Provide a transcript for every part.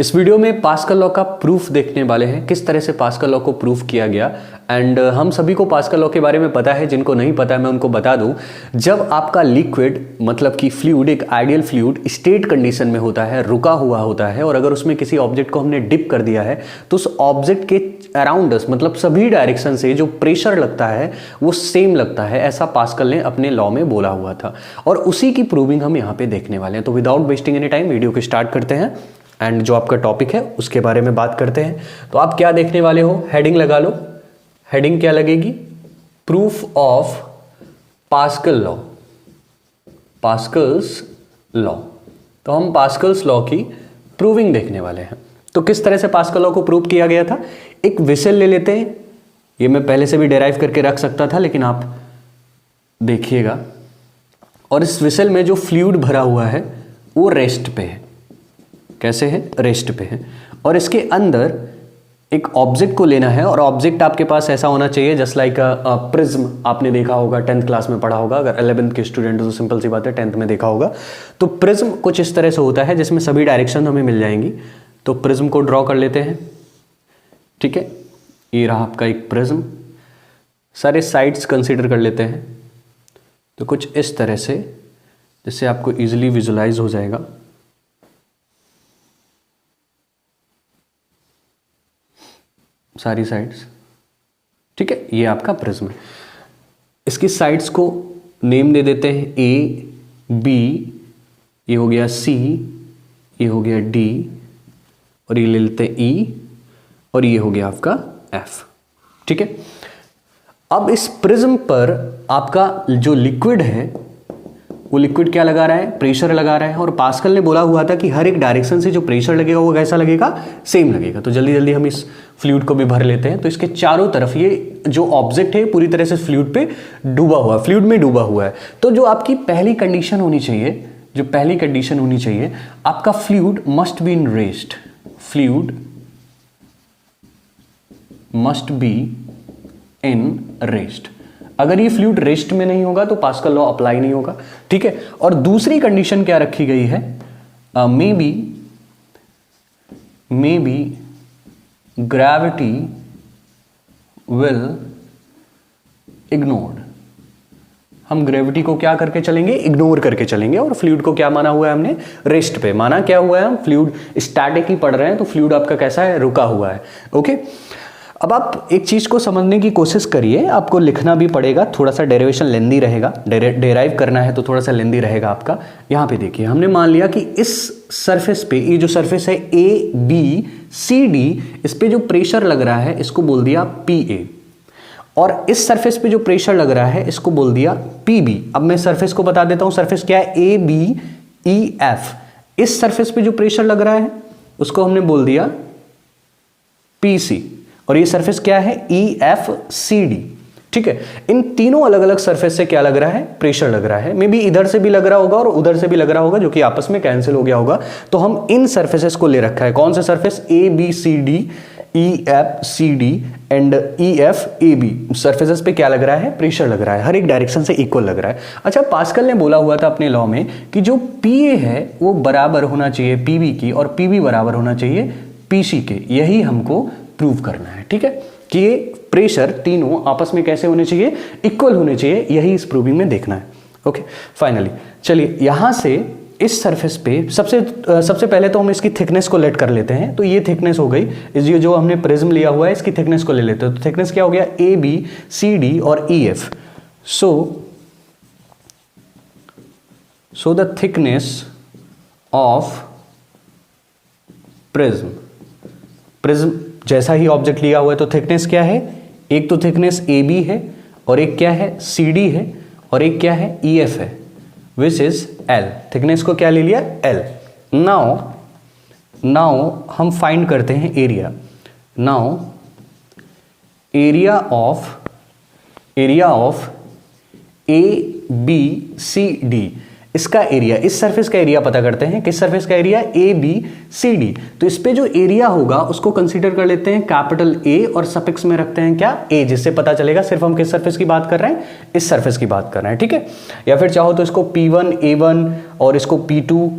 इस वीडियो में pascal law का प्रूफ देखने वाले हैं, किस तरह से पास्कल लॉ को प्रूफ किया गया। एंड हम सभी को पास्कल लॉ के बारे में पता है, जिनको नहीं पता है मैं उनको बता दूं। जब आपका लिक्विड मतलब कि फ्लूइड, एक आइडियल फ्लूइड स्टेट कंडीशन में होता है, रुका हुआ होता है, और अगर उसमें किसी ऑब्जेक्ट को हमने डिप कर दिया है तो उस ऑब्जेक्ट के अराउंड अस मतलब सभी डायरेक्शन से जो प्रेशर लगता है वो सेम लगता है, ऐसा पास्कल ने अपने लॉ में बोला हुआ था। और उसी की प्रूविंग हम यहाँ पे देखने वाले हैं। तो without wasting any time video को स्टार्ट करते हैं एंड जो आपका टॉपिक है उसके बारे में बात करते हैं। तो आप क्या देखने वाले हो, हेडिंग लगा लो। हेडिंग क्या लगेगी? Proof of Pascal law, Pascal's law. तो हम पास्कल्स लॉ की प्रूविंग देखने वाले हैं। तो किस तरह से पास्कल लॉ को प्रूव किया गया था? एक विसल ले लेते हैं, ये मैं पहले से भी डेराइव करके रख सकता था लेकिन आप देखिएगा। और इस विसल में जो फ्लूइड भरा हुआ है वो रेस्ट पे है। कैसे है? रेस्ट पे है। और इसके अंदर एक ऑब्जेक्ट को लेना है, और ऑब्जेक्ट आपके पास ऐसा होना चाहिए जस्ट लाइक प्रिज्म। आपने देखा होगा, 10th क्लास में पढ़ा होगा। अगर 11th के स्टूडेंट तो सिंपल सी बात है, 10th में देखा होगा। तो प्रिज्म कुछ इस तरह से होता है जिसमें सभी डायरेक्शन हमें मिल जाएंगी। तो प्रिज्म को ड्रॉ कर लेते हैं, ठीक है। ये रहा आपका एक प्रिज्म। सारे साइड्स कंसीडर कर लेते हैं। तो कुछ इस तरह से, जिससे आपको इजीली विजुलाइज हो जाएगा। सारी साइड्स, ठीक है। ये आपका प्रिज्म है। इसकी साइड्स को नेम दे देते हैं ए, बी, ये हो गया सी, ये हो गया डी, और ये ले लेते हैं ई, और ये हो गया आपका एफ, ठीक है। अब इस प्रिज्म पर आपका जो लिक्विड है वो लिक्विड क्या लगा रहा है? प्रेशर लगा रहा है। और पास्कल ने बोला हुआ था कि हर एक डायरेक्शन से जो प्रेशर लगेगा वो कैसा लगेगा? सेम लगेगा। तो जल्दी जल्दी हम इस फ्लूइड को भी भर लेते हैं। तो इसके चारों तरफ ये जो ऑब्जेक्ट है पूरी तरह से फ्लूइड पे डूबा हुआ है, फ्लूइड में डूबा हुआ है। तो जो आपकी पहली कंडीशन होनी चाहिए, जो पहली कंडीशन होनी चाहिए, आपका fluid must be in rest. Fluid must be in rest. अगर ये फ्लूइड रेस्ट में नहीं होगा तो पास्कल लॉ अप्लाई नहीं होगा, ठीक है। और दूसरी कंडीशन क्या रखी गई है? May be gravity will ignored. हम ग्रेविटी को क्या करके चलेंगे? इग्नोर करके चलेंगे। और फ्लूइड को क्या माना हुआ है हमने? रेस्ट पे माना। क्या हुआ है? हम फ्लूइड स्टैटिक ही पढ़ रहे हैं, तो फ्लूइड आपका कैसा है? रुका हुआ है, ओके। अब आप एक चीज को समझने की कोशिश करिए, आपको लिखना भी पड़ेगा, थोड़ा सा डेरिवेशन लेंदी रहेगा, डेराइव करना है तो थोड़ा सा लेंदी रहेगा आपका। यहां पे देखिए, हमने मान लिया कि इस सरफेस पे, ये जो सरफेस है ए बी सी डी, इस पे जो प्रेशर लग रहा है इसको बोल दिया पी ए, और इस सरफेस पे जो प्रेशर लग रहा है इसको बोल दिया पी बी। अब मैं सरफेस को बता देता हूं, सरफेस क्या है? A B E F. इस सरफेस पे जो प्रेशर लग रहा है उसको हमने बोल दिया पी सी, और ये सरफेस क्या है? ई एफ सी डी, ठीक है। इन तीनों अलग अलग सरफेस से क्या लग रहा है? प्रेशर लग रहा है। मे बी इधर से भी लग रहा होगा और उधर से भी लग रहा होगा, जो कि आपस में कैंसिल हो गया होगा। तो हम इन सरफेसेस को ले रखा है। कौन से surface? A B C D, E F C D and E F A B. Surfaces पे क्या लग रहा है? प्रेशर लग रहा है। हर एक डायरेक्शन से इक्वल लग रहा है। अच्छा, पास्कल ने बोला हुआ था अपने लॉ में कि जो पी ए है वो बराबर होना चाहिए पी बी की, और पी बी बराबर होना चाहिए पी सी के। यही हमको प्रूव करना है, ठीक है, कि ये प्रेशर तीनों आपस में कैसे होने चाहिए? इक्वल होने चाहिए। यही इस प्रूविंग में देखना है, ओके। फाइनली चलिए यहां से इस सरफेस पे सबसे पहले तो हम इसकी थिकनेस को लेट कर लेते हैं। तो ये थिकनेस हो गई, इस जो हमने प्रिज्म लिया हुआ है इसकी थिकनेस को ले लेते हैं। तो थिकनेस क्या हो गया? ए बी सी डी और E F. So the thickness of prism जैसा ही ऑब्जेक्ट लिया हुआ है तो थिकनेस क्या है? एक तो थिकनेस ए बी है, और एक क्या है? सी डी है, और एक क्या है? ई एफ है, विच इज एल। थिकनेस को क्या ले लिया? एल। नाउ हम फाइंड करते हैं area. Now area of A B C D, इसका एरिया, इस सरफेस का एरिया पता करते हैं। किस सरफेस का area? A B C D. तो इस पे जो एरिया होगा उसको कंसीडर कर लेते हैं कैपिटल ए और सफिक्स में रखते हैं क्या? ए, जिससे पता चलेगा सिर्फ हम किस सरफेस की बात कर रहे हैं, इस सरफेस की बात कर रहे हैं, ठीक है। या फिर चाहो तो इसको P1 A1 और इसको P2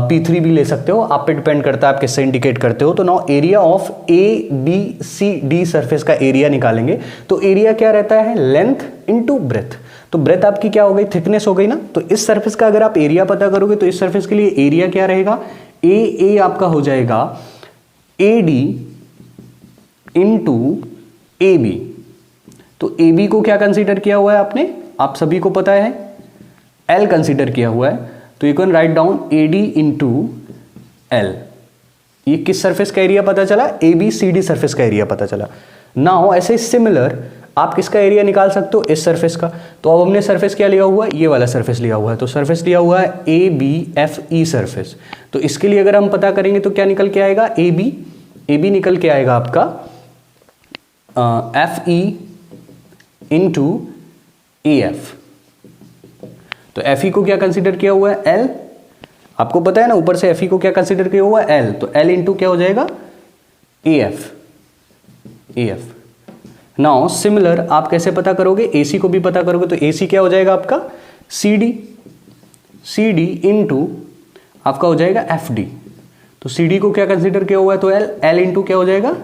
P3 भी ले सकते हो, आप पे डिपेंड करता है आप किससे इंडिकेट करते हो। तो now area of A B C D surface का एरिया निकालेंगे। तो एरिया क्या रहता है? Length into breadth. तो ब्रेथ आपकी क्या हो गई? थिकनेस हो गई ना। तो इस सरफेस का अगर आप एरिया पता करोगे तो इस सरफेस के लिए एरिया क्या रहेगा? ए आपका हो जाएगा AD इंटू AB। तो AB को क्या कंसीडर किया हुआ है आपने? आप सभी को पता है L कंसीडर किया हुआ है। तो you can write down AD into L। ये किस सरफेस का एरिया पता चला? ABCD सरफेस का एरिया पता चला। नाउ ऐसे सिमिलर आप किसका एरिया निकाल सकते हो? इस सरफेस का। तो अब हमने सरफेस क्या लिया हुआ है? ये वाला सरफेस लिया हुआ है। तो सरफेस लिया हुआ है ABFE सरफेस। तो इसके लिए अगर हम पता करेंगे तो क्या निकल के आएगा? AB निकल के आएगा आपका FE इंटू AF। तो FE को क्या कंसीडर किया हुआ है? L। आपको पता है ना, ऊपर से FE को क्या कंसीडर किया हुआ है? L। तो L इंटू क्या हो जाएगा? AF। नाउ सिमिलर आप कैसे पता करोगे? AC को भी पता करोगे। तो AC क्या हो जाएगा आपका? CD इंटू आपका हो जाएगा FD। तो CD को क्या कंसीडर किया हुआ है? तो L इंटू क्या हो जाएगा?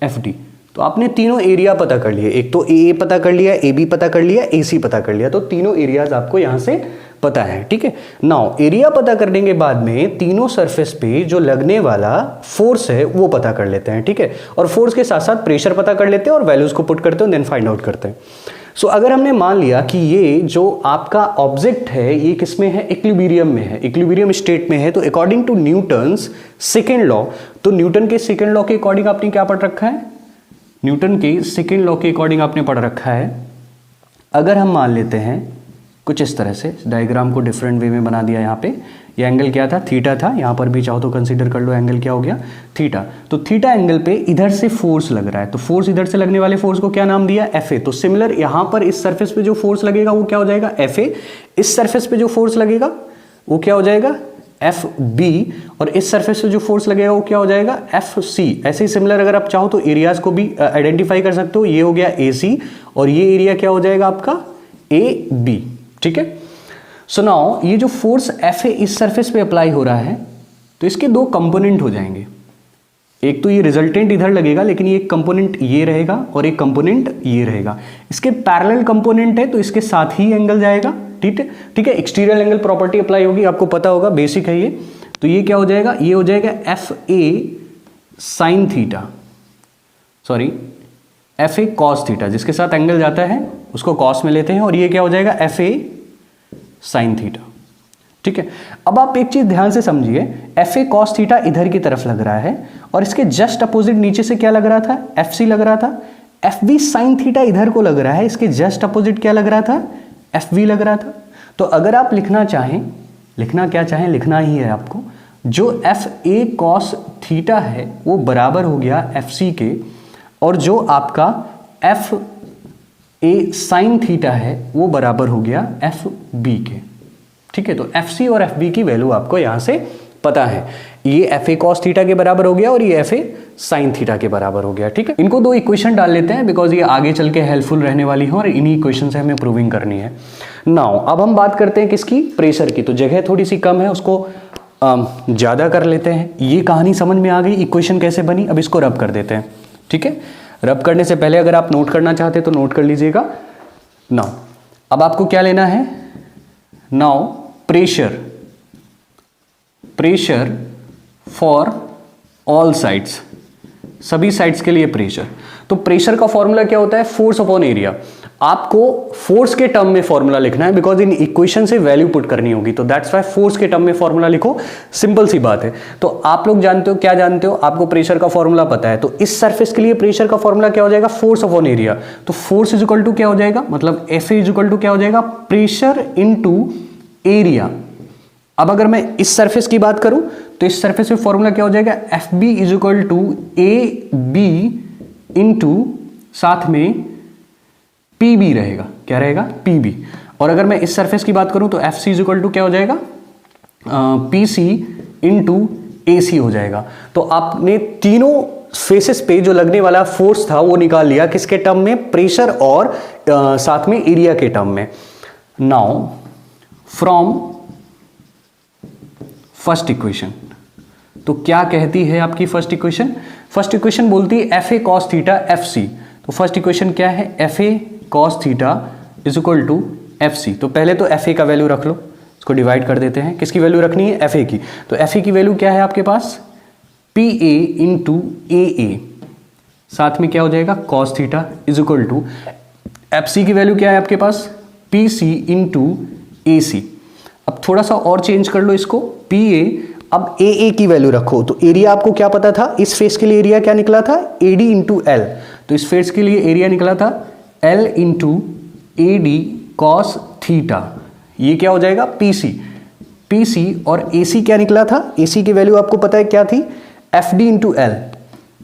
FD। तो आपने तीनों एरिया पता कर लिए। एक तो AA पता कर लिया, AB पता कर लिया, AC पता कर लिया। तो तीनों एरियाज आपको यहां से पता है, ठीक है। नाउ एरिया पता करने के बाद में तीनों सरफेस पे जो लगने वाला फोर्स है वो पता कर लेते हैं, ठीक है। और फोर्स के साथ साथ प्रेशर पता कर लेते हैं और वैल्यूज को पुट करते हैं, देन फाइंड आउट करते हैं। सो अगर हमने मान लिया कि ये जो आपका ऑब्जेक्ट है ये किसमें है? इक्विलिब्रियम में है, इक्विलिब्रियम स्टेट में है। तो according to Newton's second law, तो न्यूटन के सेकेंड लॉ के अकॉर्डिंग आपने क्या पढ़ रखा है? न्यूटन के सेकेंड लॉ के अकॉर्डिंग आपने पढ़ रखा है। अगर हम मान लेते हैं कुछ इस तरह से, डायग्राम को डिफरेंट वे में बना दिया। यहाँ पे ये एंगल क्या था? थीटा था। यहाँ पर भी चाहो तो कंसीडर कर लो एंगल क्या हो गया? थीटा। तो थीटा एंगल पे इधर से फोर्स लग रहा है। तो फोर्स इधर से लगने वाले फोर्स को क्या नाम दिया? FA। तो सिमिलर यहाँ पर इस सरफेस पे जो फोर्स लगेगा वो क्या हो जाएगा? FA। इस सरफेस पे जो फोर्स लगेगा वो क्या हो जाएगा? FB। और इस सरफेस पे जो फोर्स लगेगा वो क्या हो जाएगा? FC। ऐसे ही सिमिलर अगर आप चाहो तो एरियाज को भी आइडेंटिफाई कर सकते हो। ये हो गया AC और ये एरिया क्या हो जाएगा आपका? AB, ठीक है। सो नाउ ये जो फोर्स FA इस सरफेस पे अप्लाई हो रहा है तो इसके दो कंपोनेंट हो जाएंगे। एक तो ये रिजल्टेंट इधर लगेगा, लेकिन ये एक कंपोनेंट ये रहेगा और एक कंपोनेंट ये रहेगा। इसके पैरेलल कंपोनेंट है तो इसके साथ ही एंगल जाएगा, ठीक है, ठीक है। एक्सटीरियर एंगल प्रॉपर्टी अप्लाई होगी, आपको पता होगा, बेसिक है ये। तो ये क्या हो जाएगा? ये हो जाएगा FA sine theta, sorry FA cos theta. जिसके साथ एंगल जाता है उसको कॉस में लेते हैं और ये क्या हो जाएगा? FA साइन थीटा, ठीक है। अब आप एक चीज ध्यान से समझिए, FA कॉस थीटा इधर की तरफ लग रहा है और इसके जस्ट अपोजिट नीचे से क्या लग रहा था? FC लग रहा था। FB साइन थीटा इधर को लग रहा है, इसके जस्ट अपोजिट क्या लग रहा था? FB लग रहा था। तो अगर आप लिखना चाहें, लिखना क्या चाहें, लिखना ही है आपको, जो FA कॉस थीटा है वो बराबर हो गया FC के, और जो आपका FA साइन थीटा है वो बराबर हो गया FB के, ठीक है। तो FC और FB की वैल्यू आपको यहां से पता है। ये FA कॉस थीटा के बराबर हो गया और ये FA साइन थीटा के बराबर हो गया, ठीक है। इनको दो इक्वेशन डाल लेते हैं बिकॉज ये आगे चल के हेल्पफुल रहने वाली है और इन्हीं इक्वेशन से हमें प्रूविंग करनी है। नाउ अब हम बात करते हैं किसकी? प्रेशर की। तो जगह थोड़ी सी कम है, उसको ज्यादा कर लेते हैं। ये कहानी समझ में आ गई, इक्वेशन कैसे बनी। अब इसको रब कर देते हैं, ठीक है। रब करने से पहले अगर आप नोट करना चाहते तो नोट कर लीजिएगा। नाउ अब आपको क्या लेना है? Now pressure for all sides, सभी साइड्स के लिए प्रेशर। तो प्रेशर का फॉर्मूला क्या होता है? Force upon area. आपको फोर्स के टर्म में फॉर्मूला लिखना है बिकॉज इन इक्वेशन से वैल्यू पुट करनी होगी। तो दैट्स व्हाई फोर्स के टर्म में फॉर्मूला लिखो, सिंपल सी बात है। तो आप लोग जानते हो, क्या जानते हो? आपको प्रेशर का फॉर्मूला पता है। तो इस सरफेस के लिए प्रेशर का फॉर्मूला क्या हो जाएगा? Force upon area. तो फोर्स इज इक्वल टू क्या हो जाएगा? मतलब FA इज इक्वल टू क्या हो जाएगा? Pressure into area. अब अगर मैं इस सरफेस की बात करूं तो इस सरफेस पे फॉर्मूला क्या हो जाएगा? FB is equal to AB into साथ में PB रहेगा। क्या रहेगा? PB। और अगर मैं इस सरफेस की बात करूं तो F C is equal to क्या हो जाएगा, पी सी इंटू ए सी हो जाएगा। तो आपने तीनों फेसेस पे जो लगने वाला फोर्स था वो निकाल लिया, किसके टर्म में, प्रेशर और साथ में एरिया के टर्म में। नाउ फ्रॉम फर्स्ट इक्वेशन, तो क्या कहती है आपकी फर्स्ट इक्वेशन? फर्स्ट इक्वेशन बोलती है F A cos theta F C. तो फर्स्ट इक्वेशन क्या है, F A cos theta is equal to F C. तो पहले तो एफ ए का वैल्यू रख लो, इसको डिवाइड कर देते हैं। किसकी वैल्यू रखनी है, एफ ए की। तो एफ ए की वैल्यू क्या है आपके पास, पी ए इंटू ए ए, साथ में क्या हो जाएगा cos theta is equal to F C की वैल्यू क्या है आपके पास, पी सी इंटू ए सी। अब थोड़ा सा और चेंज कर लो इसको, पी ए, अब ए ए की वैल्यू रखो। तो एरिया आपको क्या पता था, इस फेस के लिए एरिया क्या निकला था, ए डी इंटू एल। तो इस फेस के लिए एरिया निकला था L into A D cos theta, ये क्या हो जाएगा पी सी। पी सी और ए सी क्या निकला था, ए सी की वैल्यू आपको पता है क्या थी, एफ डी इंटू एल।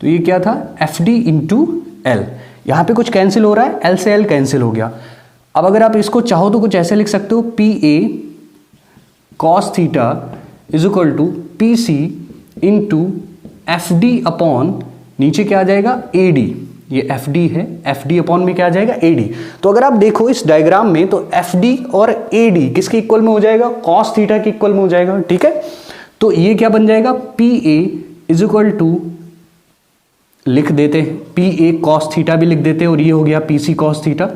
तो ये क्या था, एफ डी इंटू एल। यहां पे कुछ कैंसिल हो रहा है, एल से एल कैंसिल हो गया। अब अगर आप इसको चाहो तो कुछ ऐसे लिख सकते हो, P A cos theta is equal to P C into F D upon, नीचे क्या आ जाएगा ए डी, ये एफ डी है, एफ डी अपॉन में क्या आ जाएगा ए डी। तो अगर आप देखो इस डायग्राम में तो एफ डी और ए डी किसके इक्वल में हो जाएगा, कॉस थीटा के इक्वल में हो जाएगा, ठीक है। तो ये क्या बन जाएगा, P A is equal to, लिख देते हैं पी ए कॉस थीटा भी लिख देते हैं, और ये हो गया पी सी कॉस थीटा।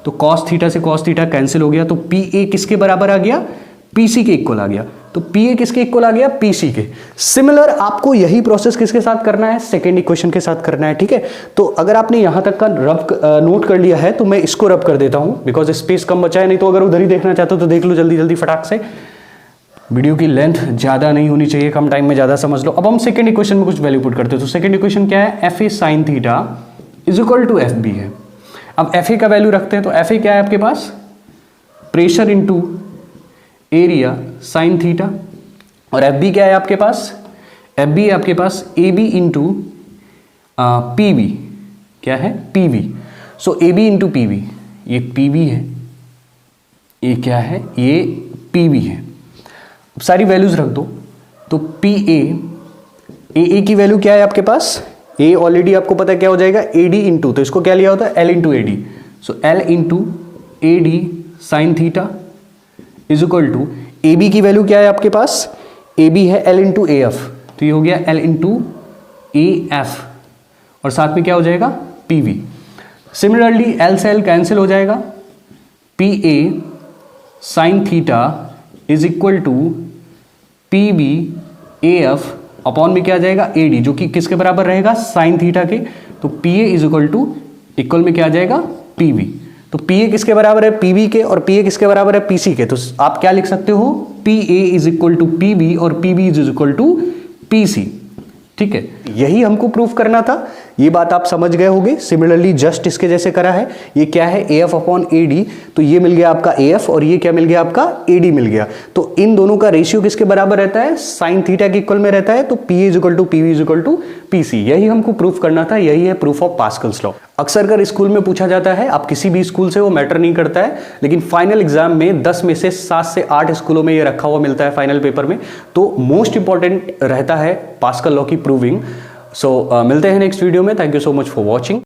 तो कॉस थीटा से कॉस थीटा कैंसिल हो गया, तो पी ए किसके बराबर आ गया, पी सी के इक्वल आ गया। तो पी ए किसके इक्वल आ गया, पी सी के। सिमिलर आपको यही प्रोसेस किसके साथ करना है, सेकेंड इक्वेशन के साथ करना है, ठीक है। तो अगर आपने यहां तक का रब नोट कर लिया है तो मैं इसको रब कर देता हूं, बिकॉज स्पेस कम बचा है। नहीं तो अगर उधर ही देखना चाहते हो तो देख लो जल्दी जल्दी फटाक से, वीडियो की लेंथ ज्यादा नहीं होनी चाहिए, कम टाइम में ज्यादा समझ लो। अब हम सेकंड इक्वेशन में कुछ वैल्यू पुट करते हैं। तो सेकंड इक्वेशन क्या है, F A sine theta is equal to F B है। अब एफ ए का वैल्यू रखते हैं। तो एफ ए क्या है आपके पास, pressure into area sine theta, और एफ बी क्या है आपके पास, एफ बी है आपके पास A B into P B, क्या है P B. So A B into P B, ये पी बी है, ये क्या है, ये पी बी है। अब सारी वैल्यूज रख दो। तो पी ए की वैल्यू क्या है आपके पास, ए ऑलरेडी आपको पता है क्या हो जाएगा, ए डी इंटू, तो इसको क्या लिया होता है L into A D. So L into A D sine theta is equal to, A B की वैल्यू क्या है आपके पास, ए बी है एल इंटू ए एफ। तो ये हो गया एल इंटू ए एफ, और साथ में क्या हो जाएगा पी वी। सिमिलरली एल से एल कैंसिल हो जाएगा, P A sine theta is equal to P B A F upon में क्या आ जाएगा ए डी, जो कि किसके बराबर रहेगा, साइन थीटा के। तो P A is equal to, equal में क्या आ जाएगा पी बी। तो पी ए किसके बराबर है, पी बी के, और पी ए किसके बराबर है, पी सी के। तो आप क्या लिख सकते हो, P A is equal to P B और P B is equal to P C, ठीक है। यही हमको प्रूफ करना था, ये बात आप समझ गए होंगे। सिमिलरली जस्ट इसके जैसे करा है, ये क्या है ए एफ अपॉन ए डी, तो ये मिल गया आपका ए एफ और ये क्या मिल गया आपका ए डी मिल गया। तो इन दोनों का रेशियो किसके बराबर रहता है, साइन थीटा के इक्वल में रहता है। तो P A is equal to P V is equal to P C, यही हमको प्रूफ करना था, यही है प्रूफ ऑफ पास्कल्स लॉ। अक्सर कर स्कूल में पूछा जाता है, आप किसी भी स्कूल से, वो मैटर नहीं करता है, लेकिन फाइनल एग्जाम में 10 में से 7 से 8 स्कूलों में ये रखा हुआ मिलता है फाइनल पेपर में। तो मोस्ट इंपॉर्टेंट रहता है पास्कल लॉ की प्रूविंग। सो मिलते हैं नेक्स्ट वीडियो में। Thank you so much for watching.